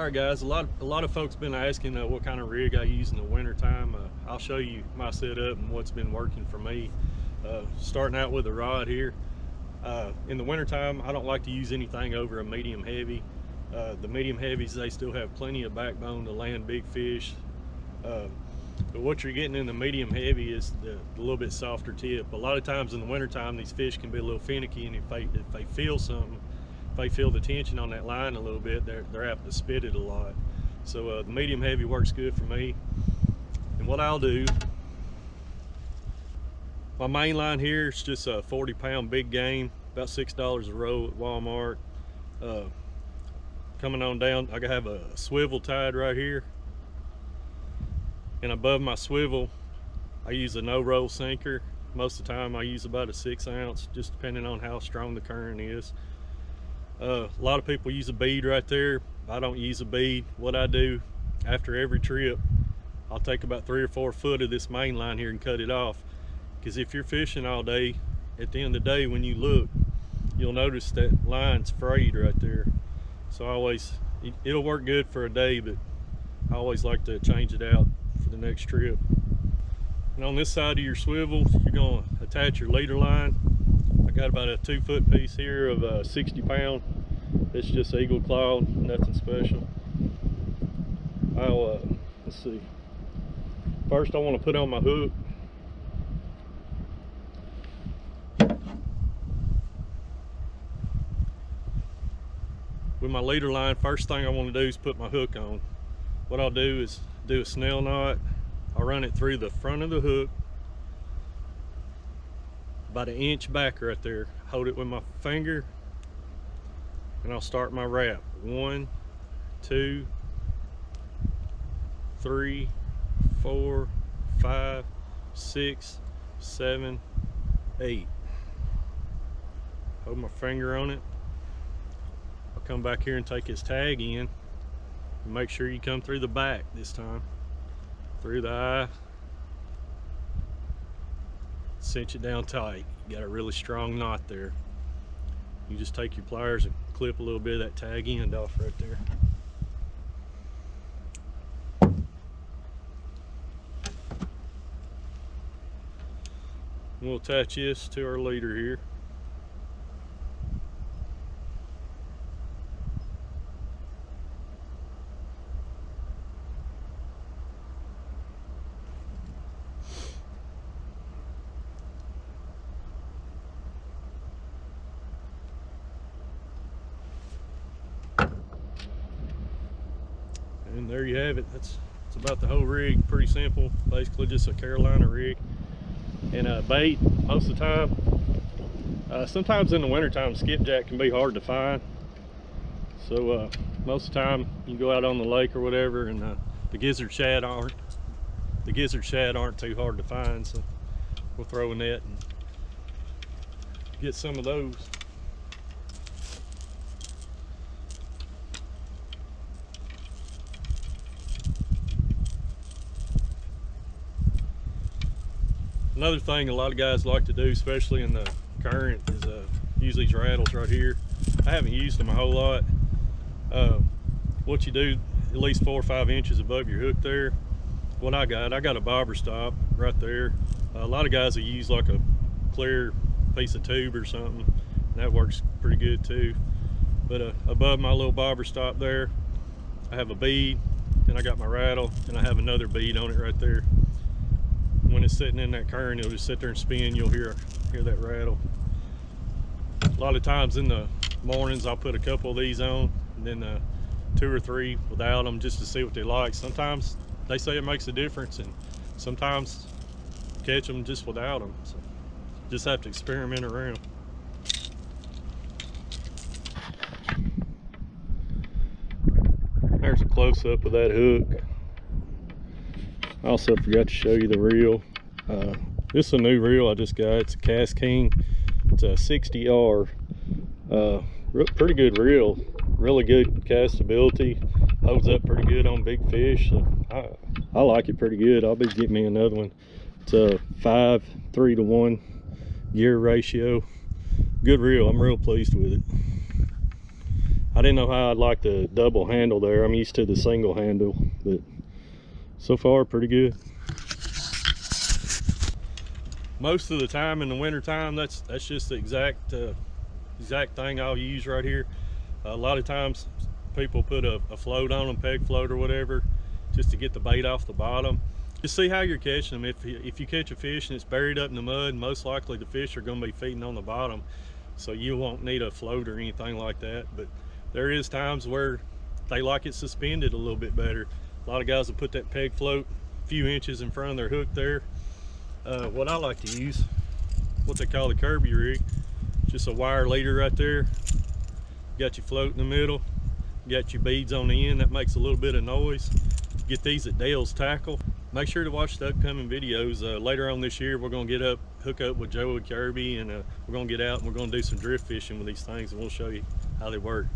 All right, guys. A lot of folks been asking what kind of rig I use in the winter time. I'll show you my setup and what's been working for me. Starting out with a rod here. In the winter time, I don't like to use anything over a medium heavy. The medium heavies, they still have plenty of backbone to land big fish. But what you're getting in the medium heavy is the little bit softer tip. A lot of times in the winter time, these fish can be a little finicky, and if they feel something, if they feel the tension on that line a little bit, they're apt to spit it a lot. So the medium heavy works good for me. And what I'll do, my main line here is just a 40-pound big game, about $6 a roll at Walmart. Coming on down, I have a swivel tied right here, and above my swivel I use a no-roll sinker. Most of the time I use about a 6-ounce, just depending on how strong the current is. A lot of people use a bead right there. I don't use a bead. What I do after every trip, I'll take about 3 or 4 foot of this main line here and cut it off, because if you're fishing all day, at the end of the day when you look, you'll notice that line's frayed right there. So it'll work good for a day, but I always like to change it out for the next trip. And on this side of your swivel, you're going to attach your leader line. I got about a 2-foot piece here of 60 pound. It's just eagle claw, nothing special. Let's see. First I want to put on my hook. With my leader line, first thing I want to do is put my hook on. What I'll do is do a snell knot. I'll run it through the front of the hook, about 1 inch back right there. Hold it with my finger, and I'll start my wrap. 1, 2, 3, 4, 5, 6, 7, 8. Hold my finger on it. I'll come back here and take his tag in, and make sure you come through the back this time, through the eye. Cinch it down tight. You got a really strong knot there. You just take your pliers and clip a little bit of that tag end off right there. We'll attach this to our leader here. And there you have it. That's about the whole rig. Pretty simple. Basically just a Carolina rig. And bait, most of the time. Sometimes in the wintertime, skipjack can be hard to find. So most of the time you go out on the lake or whatever, and the gizzard shad aren't too hard to find. So we'll throw a net and get some of those. Another thing a lot of guys like to do, especially in the current, is use these rattles right here. I haven't used them a whole lot. What you do, at least 4 or 5 inches above your hook there. What I got a bobber stop right there. A lot of guys will use like a clear piece of tube or something, and that works pretty good too. But above my little bobber stop there, I have a bead, and I got my rattle, and I have another bead on it right there. When it's sitting in that current, it'll just sit there and spin. You'll hear that rattle. A lot of times in the mornings, I'll put a couple of these on, and then 2 or 3 without them, just to see what they like. Sometimes they say it makes a difference, and sometimes catch them just without them. So just have to experiment around. There's a close-up of that hook. I also forgot to show you the reel. This is a new reel I just got. It's a Cast King. It's a 60R. Pretty good reel. Really good castability. Holds up pretty good on big fish. So I like it pretty good. I'll be getting me another one. It's a 5:3 to 1 gear ratio. Good reel. I'm real pleased with it. I didn't know how I'd like the double handle there. I'm used to the single handle, but so far pretty good. Most of the time in the winter time, that's just the exact thing I'll use right here. A lot of times people put a float on them, peg float or whatever, just to get the bait off the bottom. Just see how you're catching them. If you catch a fish and it's buried up in the mud, most likely the fish are going to be feeding on the bottom, so you won't need a float or anything like that. But there is times where they like it suspended a little bit better. A lot of guys will put that peg float a few inches in front of their hook there. What I like to use, what they call the Kirby rig, just a wire leader right there. You got your float in the middle, you got your beads on the end. That makes a little bit of noise. Get these at Dale's Tackle. Make sure to watch the upcoming videos. Later on this year, we're going to hook up with Joe and Kirby, and we're going to get out and we're going to do some drift fishing with these things, and we'll show you how they work.